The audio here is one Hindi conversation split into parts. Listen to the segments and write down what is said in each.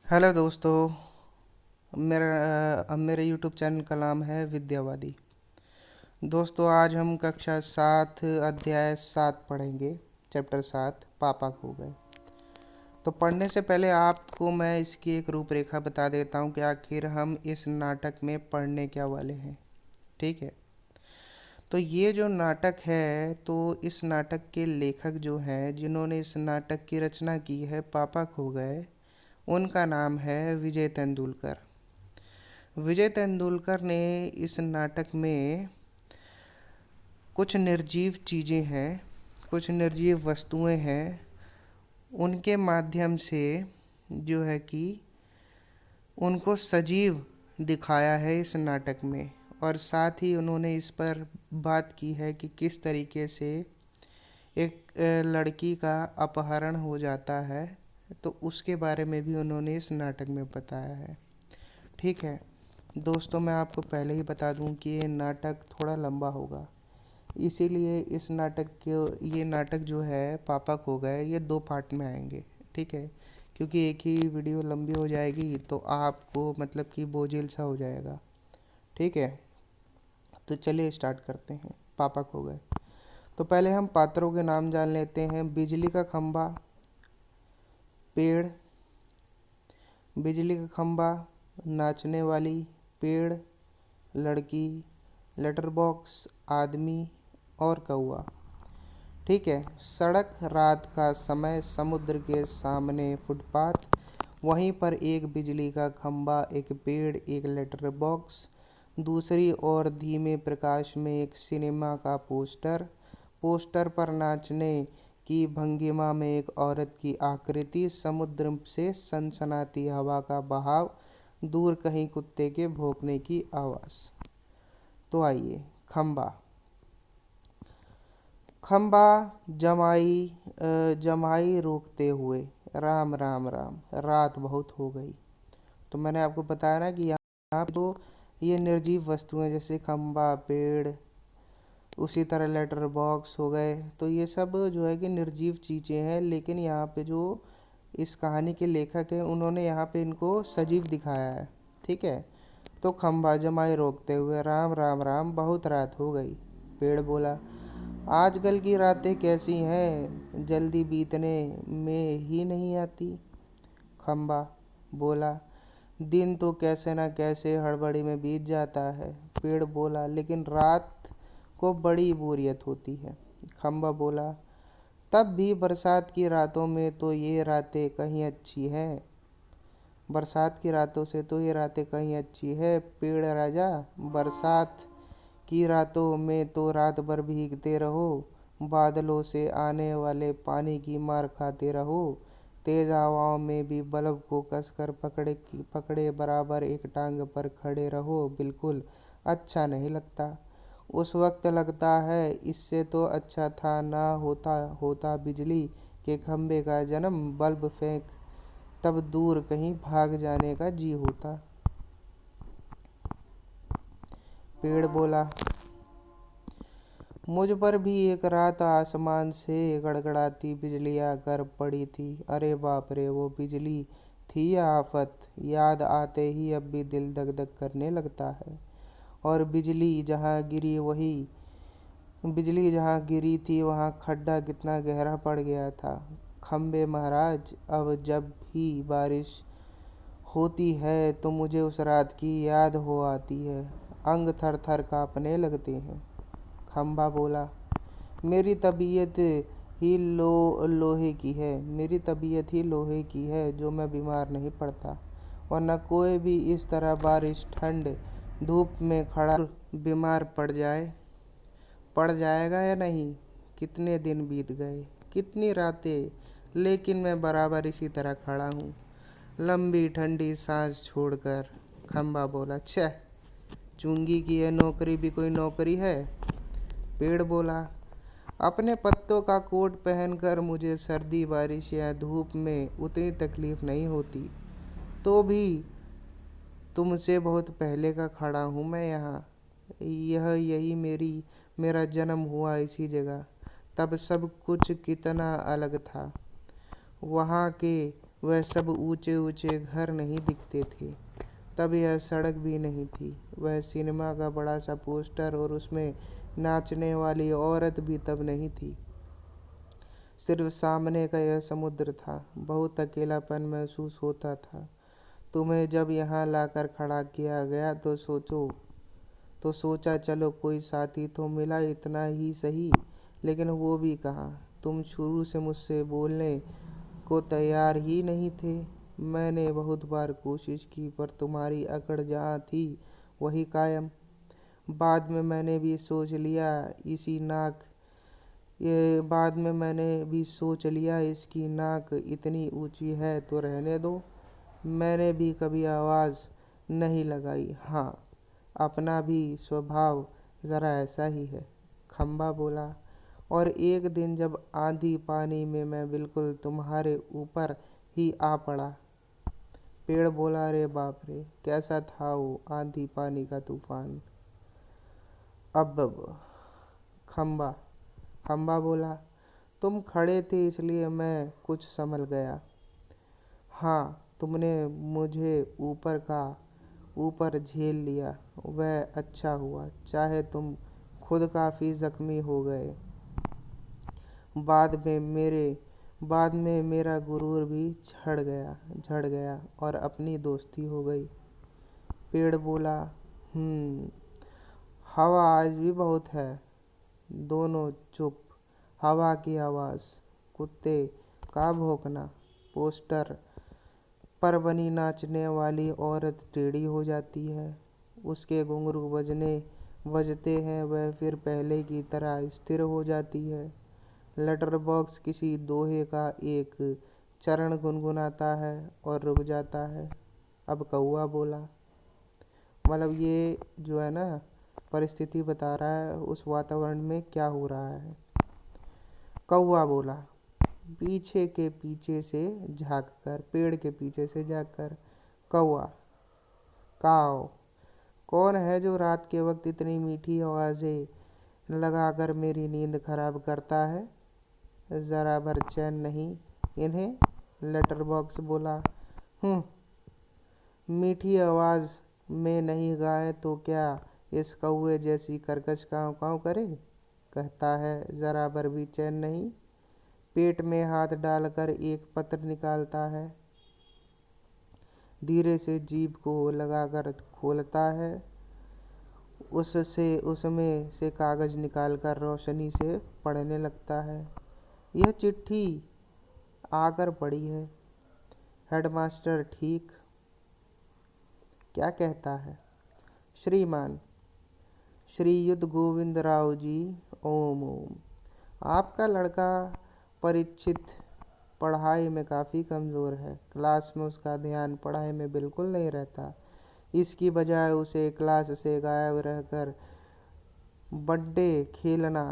हेलो दोस्तों। मेरे यूट्यूब चैनल का नाम है विद्यावादी। दोस्तों, आज हम कक्षा 7 अध्याय 7 पढ़ेंगे। चैप्टर 7 पापा खो गए। तो पढ़ने से पहले आपको मैं इसकी एक रूपरेखा बता देता हूँ कि आखिर हम इस नाटक में पढ़ने क्या वाले हैं। ठीक है। तो ये जो नाटक है, तो इस नाटक के लेखक जो हैं, जिन्होंने इस नाटक की रचना की है पापा खो गए, उनका नाम है विजय तेंदुलकर। विजय तेंदुलकर ने इस नाटक में कुछ निर्जीव चीज़ें हैं, कुछ निर्जीव वस्तुएं हैं, उनके माध्यम से जो है कि उनको सजीव दिखाया है इस नाटक में। और साथ ही उन्होंने इस पर बात की है कि किस तरीके से एक लड़की का अपहरण हो जाता है, तो उसके बारे में भी उन्होंने इस नाटक में बताया है। ठीक है दोस्तों, मैं आपको पहले ही बता दूं कि ये नाटक थोड़ा लंबा होगा, इसीलिए इस नाटक के ये नाटक जो है पापा खो गए, ये 2 पार्ट में आएंगे। ठीक है, क्योंकि एक ही वीडियो लंबी हो जाएगी तो आपको मतलब कि बोझिल सा हो जाएगा। ठीक है, तो चलिए स्टार्ट करते हैं। पापा खो गए। तो पहले हम पात्रों के नाम जान लेते हैं। बिजली का खंभा, पेड़, बिजली का खंभा, नाचने वाली, पेड़, लड़की, लेटर बॉक्स, आदमी और कौआ। ठीक है। सड़क, रात का समय, समुद्र के सामने फुटपाथ, वहीं पर एक बिजली का खंभा, एक पेड़, एक लेटर बॉक्स, दूसरी ओर धीमे प्रकाश में एक सिनेमा का पोस्टर, पोस्टर पर नाचने की भंगिमा में एक औरत की आकृति, समुद्र से सनसनाती हवा का बहाव, दूर कहीं कुत्ते के भौंकने की आवाज़। तो आइए, खंबा। खंबा जमाई जमाई रोकते हुए, राम राम राम, रात बहुत हो गई। तो मैंने आपको बताया ना कि यहाँ पे जो ये निर्जीव वस्तुएं जैसे खंबा, पेड़, उसी तरह लेटर बॉक्स हो गए, तो ये सब जो है कि निर्जीव चीज़ें हैं, लेकिन यहाँ पे जो इस कहानी के लेखक हैं, उन्होंने यहाँ पे इनको सजीव दिखाया है। ठीक है। तो खंबा जमाई रोकते हुए, राम राम राम, बहुत रात हो गई। पेड़ बोला, आजकल की रातें कैसी हैं, जल्दी बीतने में ही नहीं आती। खंबा बोला, दिन तो कैसे ना कैसे हड़बड़ी में बीत जाता है। पेड़ बोला, लेकिन रात को बड़ी बोरियत होती है। खंबा बोला, तब भी बरसात की रातों में तो ये रातें कहीं अच्छी हैं। बरसात की रातों से तो ये रातें कहीं अच्छी है पेड़ राजा। बरसात की रातों में तो रात भर भीगते रहो, बादलों से आने वाले पानी की मार खाते रहो, तेज हवाओं में भी बल्ब को कसकर पकड़े बराबर एक टांग पर खड़े रहो, बिल्कुल अच्छा नहीं लगता। उस वक्त लगता है इससे तो अच्छा था ना होता होता बिजली के खंभे का जन्म, बल्ब फेंक तब दूर कहीं भाग जाने का जी होता। पेड़ बोला, मुझ पर भी एक रात आसमान से गड़गड़ाती बिजली आकर पड़ी थी। अरे बाप रे, वो बिजली थी या आफत, याद आते ही अब भी दिल धक धक करने लगता है। और बिजली जहाँ गिरी थी वहाँ खड्डा कितना गहरा पड़ गया था। खम्बे महाराज, अब जब भी बारिश होती है तो मुझे उस रात की याद हो आती है, अंग थर थर कांपने लगते हैं। खंबा बोला, मेरी तबीयत ही लोहे की है, मेरी तबीयत ही लोहे की है जो मैं बीमार नहीं पड़ता, वरना कोई भी इस तरह बारिश, ठंड, धूप में खड़ा बीमार पड़ जाएगा या नहीं। कितने दिन बीत गए, कितनी रातें, लेकिन मैं बराबर इसी तरह खड़ा हूँ, लंबी ठंडी सांस छोड़कर। खंबा बोला, छः, चुंगी की यह नौकरी भी कोई नौकरी है। पेड़ बोला, अपने पत्तों का कोट पहनकर मुझे सर्दी, बारिश या धूप में उतनी तकलीफ नहीं होती, तो भी तुमसे बहुत पहले का खड़ा हूँ मैं यहाँ। यही मेरा जन्म हुआ इसी जगह। तब सब कुछ कितना अलग था। वहाँ के वह सब ऊंचे ऊंचे घर नहीं दिखते थे। तब यह सड़क भी नहीं थी। वह सिनेमा का बड़ा सा पोस्टर और उसमें नाचने वाली औरत भी तब नहीं थी। सिर्फ सामने का यह समुद्र था। बहुत अकेलापन महसूस होता था। तुम्हें जब यहाँ लाकर खड़ा किया गया तो सोचा चलो कोई साथी तो मिला, इतना ही सही। लेकिन वो भी कहाँ। तुम शुरू से मुझसे बोलने को तैयार ही नहीं थे। मैंने बहुत बार कोशिश की पर तुम्हारी अकड़ जहाँ थी वही कायम। बाद में मैंने भी सोच लिया इसकी नाक इतनी ऊंची है तो रहने दो। मैंने भी कभी आवाज़ नहीं लगाई। हाँ, अपना भी स्वभाव ज़रा ऐसा ही है, खंबा बोला। और एक दिन जब आंधी पानी में मैं बिल्कुल तुम्हारे ऊपर ही आ पड़ा। पेड़ बोला, अरे बाप रे, कैसा था वो आंधी पानी का तूफान। अब खंबा खंबा बोला, तुम खड़े थे इसलिए मैं कुछ संभल गया। हाँ, तुमने मुझे ऊपर झेल लिया, वह अच्छा हुआ। चाहे तुम खुद काफ़ी जख्मी हो गए। बाद में मेरा गुरूर भी झड़ गया और अपनी दोस्ती हो गई। पेड़ बोला, हवा आज भी बहुत है। दोनों चुप। हवा की आवाज़, कुत्ते का भौंकना, पोस्टर पर बनी नाचने वाली औरत टेढ़ी हो जाती है। उसके घुंघरू बजते हैं, वह फिर पहले की तरह स्थिर हो जाती है। लेटर बॉक्स किसी दोहे का एक चरण गुनगुनाता है और रुक जाता है। अब कौआ बोला। मतलब ये जो है ना, परिस्थिति बता रहा है उस वातावरण में क्या हो रहा है। कौआ बोला, पेड़ के पीछे से झांककर। कौआ, काओ, कौन है जो रात के वक्त इतनी मीठी आवाज़ें लगाकर मेरी नींद खराब करता है? ज़रा भर चैन नहीं इन्हें। लेटर बॉक्स बोला, मीठी आवाज़ में नहीं गाए तो क्या इस कौए जैसी कर्कश काँव काँव करे? कहता है, ज़रा भर भी चैन नहीं। पेट में हाथ डालकर एक पत्र निकालता है। धीरे से जीभ को लगाकर खोलता है। उसमें से कागज़ निकालकर रोशनी से पढ़ने लगता है। यह चिट्ठी आकर पड़ी है। हेडमास्टर ठीक। क्या कहता है? श्रीमान श्रीयुत गोविंद राव जी, ओम ओम। आपका लड़का परीक्षित पढ़ाई में काफ़ी कमज़ोर है। क्लास में उसका ध्यान पढ़ाई में बिल्कुल नहीं रहता। इसकी बजाय उसे क्लास से गायब रहकर बड्डे खेलना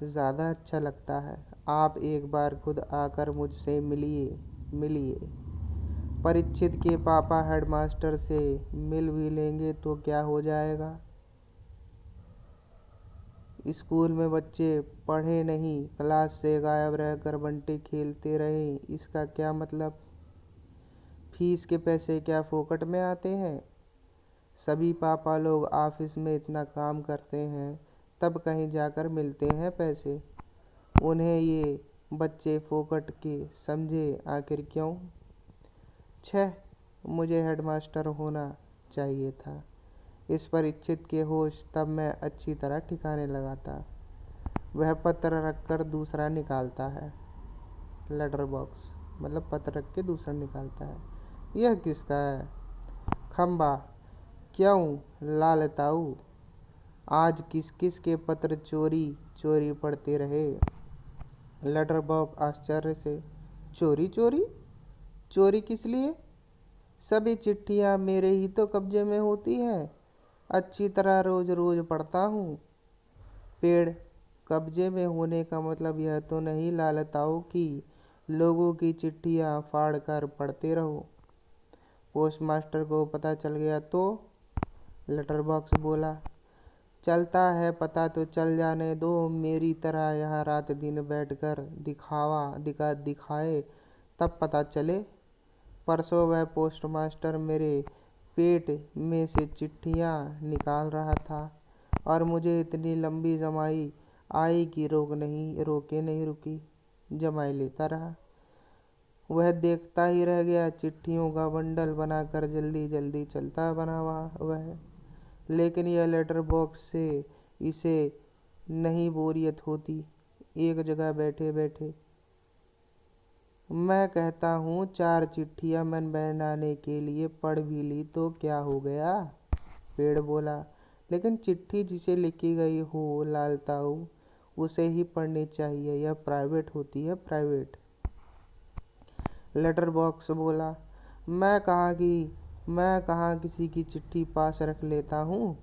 ज़्यादा अच्छा लगता है। आप एक बार खुद आकर मुझसे मिलिए। परीक्षित के पापा हेडमास्टर से मिल भी लेंगे तो क्या हो जाएगा? स्कूल में बच्चे पढ़े नहीं, क्लास से गायब रहकर बंटे खेलते रहे, इसका क्या मतलब? फीस के पैसे क्या फोकट में आते हैं? सभी पापा लोग ऑफिस में इतना काम करते हैं, तब कहीं जाकर मिलते हैं पैसे। उन्हें ये बच्चे फोकट के समझे आखिर क्यों? छः, मुझे हेडमास्टर होना चाहिए था। इस परीक्षित के होश तब मैं अच्छी तरह ठिकाने लगाता। वह पत्र रखकर दूसरा निकालता है। लेटर बॉक्स मतलब पत्र रख के दूसरा निकालता है। यह किसका है? खंबा, क्यों लालताऊ? आज किस किस के पत्र चोरी चोरी पढ़ते रहे? लेटर बॉक्स आश्चर्य से, चोरी चोरी? चोरी किस लिए? सभी चिट्ठियाँ मेरे ही तो कब्जे में होती हैं। अच्छी तरह रोज रोज पढ़ता हूँ। पेड़, कब्जे में होने का मतलब यह तो नहीं लालताओ कि लोगों की चिट्ठियाँ फाड़ कर पढ़ते रहो। पोस्ट मास्टर को पता चल गया तो? लेटर बॉक्स बोला, चलता है पता तो चल जाने दो। मेरी तरह यहाँ रात दिन बैठकर दिखाए तब पता चले। परसों वह पोस्टमास्टर मेरे पेट में से चिट्ठियाँ निकाल रहा था और मुझे इतनी लंबी जमाई आई कि रोके नहीं रुकी। जमाई लेता रहा। वह देखता ही रह गया। चिट्ठियों का बंडल बनाकर जल्दी जल्दी चलता बना वह। लेकिन यह लेटर बॉक्स से इसे नहीं बोरियत होती। एक जगह बैठे बैठे मैं कहता हूँ 4 चिट्ठियाँ मन बहलाने के लिए पढ़ भी ली तो क्या हो गया। पेड़ बोला, लेकिन चिट्ठी जिसे लिखी गई हो लालताऊ, उसे ही पढ़नी चाहिए। यह प्राइवेट होती है, प्राइवेट। लेटर बॉक्स बोला, मैं कहाँ किसी की चिट्ठी पास रख लेता हूँ।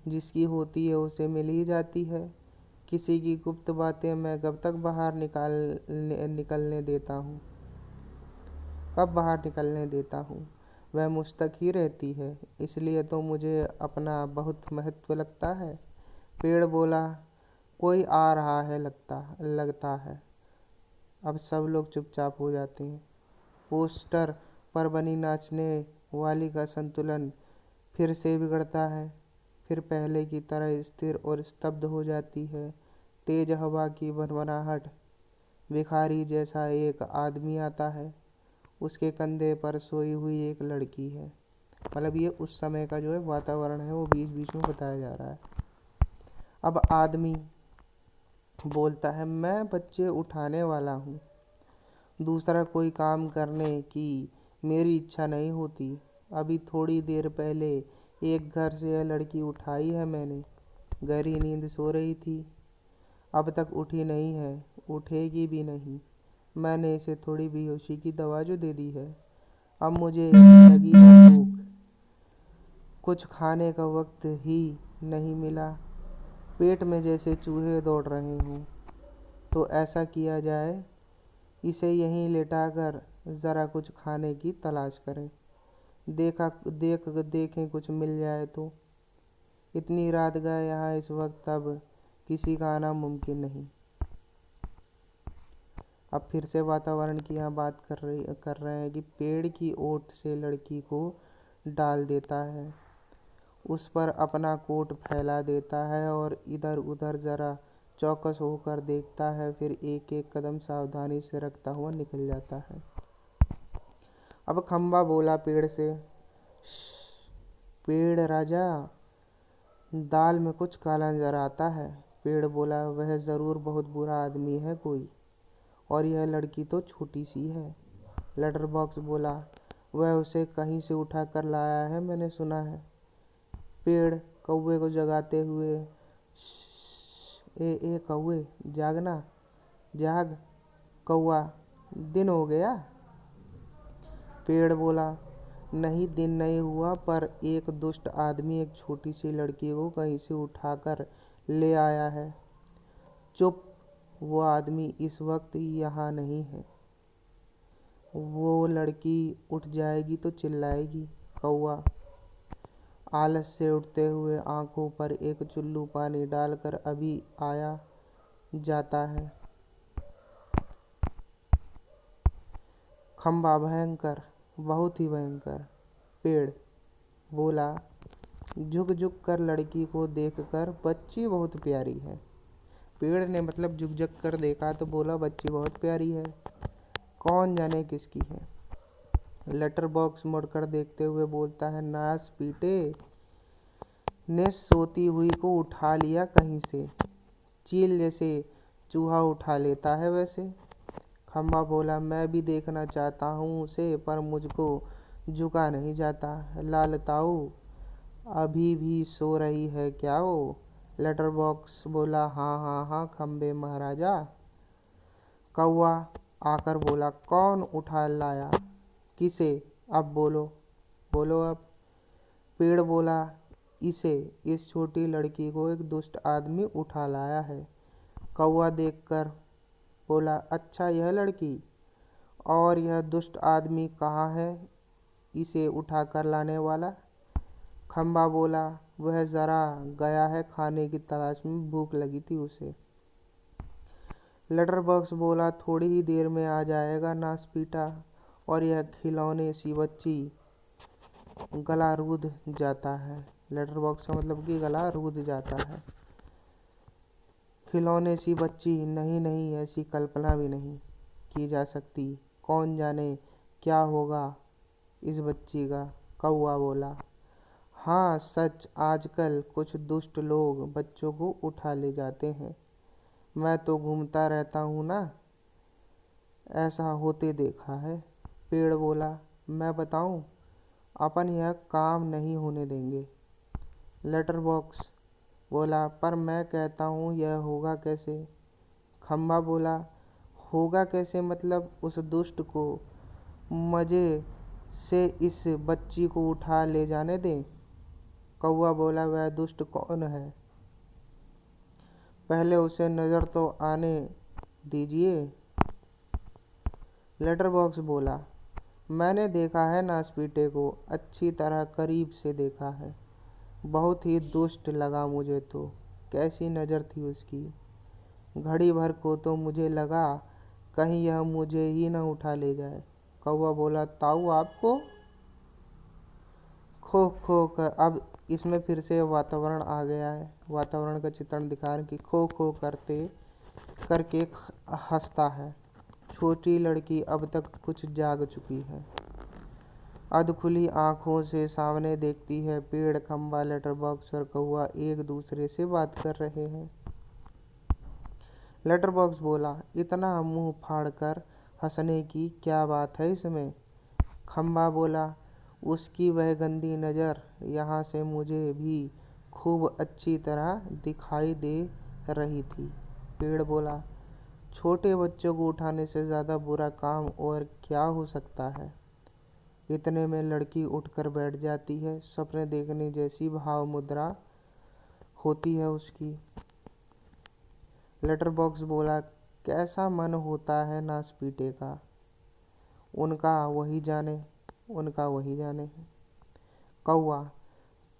जिसकी होती है उसे मिल ही जाती है। किसी की गुप्त बातें मैं कब बाहर निकलने देता हूँ। वह मुझ तक ही रहती है। इसलिए तो मुझे अपना बहुत महत्व लगता है। पेड़ बोला, कोई आ रहा है लगता है। अब सब लोग चुपचाप हो जाते हैं। पोस्टर पर बनी नाचने वाली का संतुलन फिर से बिगड़ता है। फिर पहले की तरह स्थिर और स्तब्ध हो जाती है। तेज हवा की भनभनाहट। भिखारी जैसा एक आदमी आता है। उसके कंधे पर सोई हुई एक लड़की है। मतलब ये उस समय का जो है वातावरण है वो बीच बीच में बताया जा रहा है। अब आदमी बोलता है, मैं बच्चे उठाने वाला हूँ। दूसरा कोई काम करने की मेरी इच्छा नहीं होती। अभी थोड़ी देर पहले एक घर से यह लड़की उठाई है मैंने। गहरी नींद सो रही थी। अब तक उठी नहीं है, उठेगी भी नहीं। मैंने इसे थोड़ी बेहोशी की दवा जो दे दी है। अब मुझे लगी है भूख। कुछ खाने का वक्त ही नहीं मिला। पेट में जैसे चूहे दौड़ रहे हों। तो ऐसा किया जाए, इसे यहीं लेटाकर ज़रा कुछ खाने की तलाश करें। देखें कुछ मिल जाए तो। इतनी रात गए यहाँ इस वक्त, अब किसी का आना मुमकिन नहीं। अब फिर से वातावरण की यहाँ बात कर रहे हैं कि पेड़ की ओट से लड़की को डाल देता है। उस पर अपना कोट फैला देता है और इधर उधर जरा चौकस होकर देखता है। फिर एक एक कदम सावधानी से रखता हुआ निकल जाता है। अब खम्बा बोला पेड़ से, पेड़ राजा, दाल में कुछ काला नजर आता है। पेड़ बोला, वह ज़रूर बहुत बुरा आदमी है कोई, और यह लड़की तो छोटी सी है। लेटर बॉक्स बोला, वह उसे कहीं से उठा कर लाया है, मैंने सुना है। पेड़ कौवे को जगाते हुए, ए कौवे, जागना, जाग कौवा, दिन हो गया। पेड़ बोला, नहीं दिन नहीं हुआ, पर एक दुष्ट आदमी एक छोटी सी लड़की को कहीं से उठाकर ले आया है। चुप, वो आदमी इस वक्त यहाँ नहीं है। वो लड़की उठ जाएगी तो चिल्लाएगी। कौवा आलस से उठते हुए आंखों पर एक चुल्लू पानी डालकर अभी आया जाता है। खम्बा, भयंकर, बहुत ही भयंकर। पेड़ बोला, झुक झुक कर लड़की को देखकर, बच्ची बहुत प्यारी है। पेड़ ने मतलब झुक झुक कर देखा तो बोला, बच्ची बहुत प्यारी है, कौन जाने किसकी है। लेटर बॉक्स मुड़कर देखते हुए बोलता है, नास पीटे ने सोती हुई को उठा लिया कहीं से, चील जैसे चूहा उठा लेता है वैसे। खम्बा बोला, मैं भी देखना चाहता हूँ उसे, पर मुझको झुका नहीं जाता। लालताऊ अभी भी सो रही है क्या वो? लेटर बॉक्स बोला, हाँ हाँ हाँ खम्बे महाराजा। कौवा आकर बोला, कौन उठा लाया, किसे, अब बोलो, बोलो अब। पेड़ बोला, इस छोटी लड़की को एक दुष्ट आदमी उठा लाया है। कौवा देखकर बोला, अच्छा यह लड़की, और यह दुष्ट आदमी कहाँ है इसे उठा कर लाने वाला? खम्बा बोला, वह ज़रा गया है खाने की तलाश में, भूख लगी थी उसे। लेटर बॉक्स बोला, थोड़ी ही देर में आ जाएगा नासपीटा। और यह खिलौने सी बच्ची गला रूंध जाता है। लेटर बॉक्स का मतलब कि गला रूंध जाता है। खिलौने सी बच्ची, नहीं नहीं, ऐसी कल्पना भी नहीं की जा सकती। कौन जाने क्या होगा इस बच्ची का। कौआ बोला, हाँ सच, आजकल कुछ दुष्ट लोग बच्चों को उठा ले जाते हैं। मैं तो घूमता रहता हूँ ना, ऐसा होते देखा है। पेड़ बोला, मैं बताऊँ, अपन यह काम नहीं होने देंगे। लेटर बॉक्स बोला, पर मैं कहता हूँ यह होगा कैसे। खम्बा बोला, होगा कैसे मतलब उस दुष्ट को मज़े से इस बच्ची को उठा ले जाने दें। कौआ बोला, वह दुष्ट कौन है, पहले उसे नज़र तो आने दीजिए। लेटर बॉक्स बोला, मैंने देखा है नासपीटे को, अच्छी तरह करीब से देखा है। बहुत ही दुष्ट लगा मुझे तो। कैसी नज़र थी उसकी। घड़ी भर को तो मुझे लगा कहीं यह मुझे ही न उठा ले जाए। कौवा बोला, ताऊ आपको। खो खो कर, अब इसमें फिर से वातावरण आ गया है। वातावरण का चित्रण दिखा रहे कि खो खो करते करके हंसता है। छोटी लड़की अब तक कुछ जाग चुकी है। अधखुली आंखों से सामने देखती है। पेड़, खंबा, लेटर बॉक्स और कौवा एक दूसरे से बात कर रहे हैं। लेटर बॉक्स बोला, इतना मुंह फाड़ कर हंसने की क्या बात है इसमें। खंबा बोला, उसकी वह गंदी नज़र यहाँ से मुझे भी खूब अच्छी तरह दिखाई दे रही थी। पेड़ बोला, छोटे बच्चों को उठाने से ज़्यादा बुरा काम और क्या हो सकता है। इतने में लड़की उठकर बैठ जाती है। सपने देखने जैसी भाव मुद्रा होती है उसकी। लेटर बॉक्स बोला, कैसा मन होता है नासपीटे का, उनका वही जाने, उनका वही जाने। कौआ,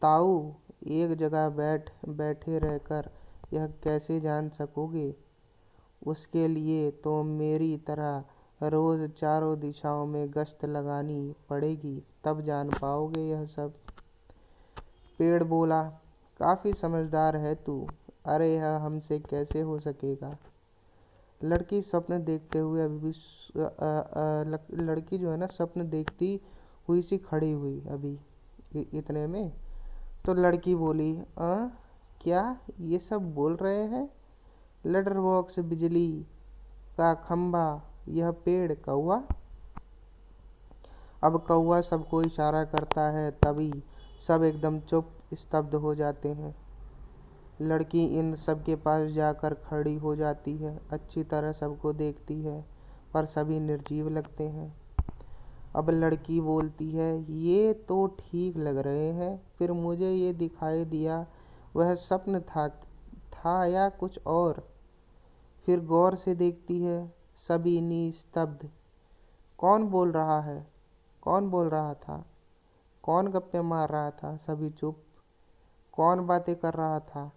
ताऊ एक जगह बैठे रहकर यह कैसे जान सकोगे। उसके लिए तो मेरी तरह रोज़ चारों दिशाओं में गश्त लगानी पड़ेगी, तब जान पाओगे यह सब। पेड़ बोला, काफ़ी समझदार है तू। अरे यह हमसे कैसे हो सकेगा। लड़की स्वप्न देखते हुए अभी भी लड़की जो है ना, स्वप्न देखती हुई सी खड़ी हुई अभी। इतने में तो लड़की बोली, क्या ये सब बोल रहे हैं। लेटर बॉक्स, बिजली का खंबा, यह पेड़, कौआ। अब कौआ सबको इशारा करता है, तभी सब एकदम चुप स्तब्ध हो जाते हैं। लड़की इन सब के पास जाकर खड़ी हो जाती है। अच्छी तरह सबको देखती है, पर सभी निर्जीव लगते हैं। अब लड़की बोलती है, ये तो ठीक लग रहे हैं, फिर मुझे ये दिखाई दिया वह स्वप्न था या कुछ और। फिर गौर से देखती है, सभी निस्तब्ध। कौन बोल रहा है, कौन बोल रहा था, कौन गप्पे मार रहा था, सभी चुप। कौन बातें कर रहा था।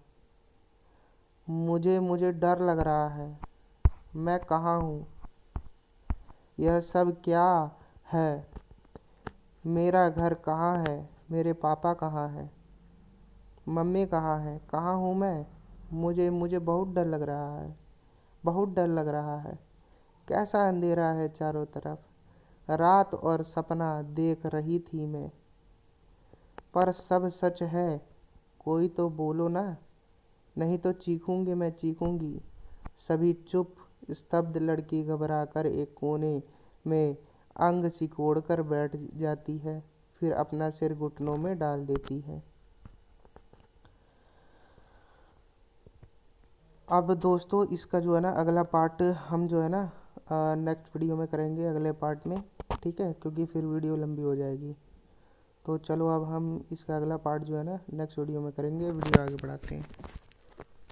मुझे डर लग रहा है। मैं कहाँ हूँ, यह सब क्या है, मेरा घर कहाँ है, मेरे पापा कहाँ है, मम्मी कहाँ है, कहाँ हूँ मैं। मुझे बहुत डर लग रहा है, बहुत डर लग रहा है। कैसा अंधेरा है चारों तरफ। रात और सपना देख रही थी मैं, पर सब सच है। कोई तो बोलो ना, नहीं तो चीखूंगी, मैं चीखूंगी। सभी चुप स्तब्ध। लड़की घबराकर एक कोने में अंग सिकोड़कर बैठ जाती है, फिर अपना सिर घुटनों में डाल देती है। अब दोस्तों इसका जो है ना अगला पार्ट हम जो है ना नेक्स्ट वीडियो में करेंगे, अगले पार्ट में, ठीक है, क्योंकि फिर वीडियो लंबी हो जाएगी। तो चलो अब हम इसका अगला पार्ट जो है ना नेक्स्ट वीडियो में करेंगे। वीडियो आगे बढ़ाते हैं।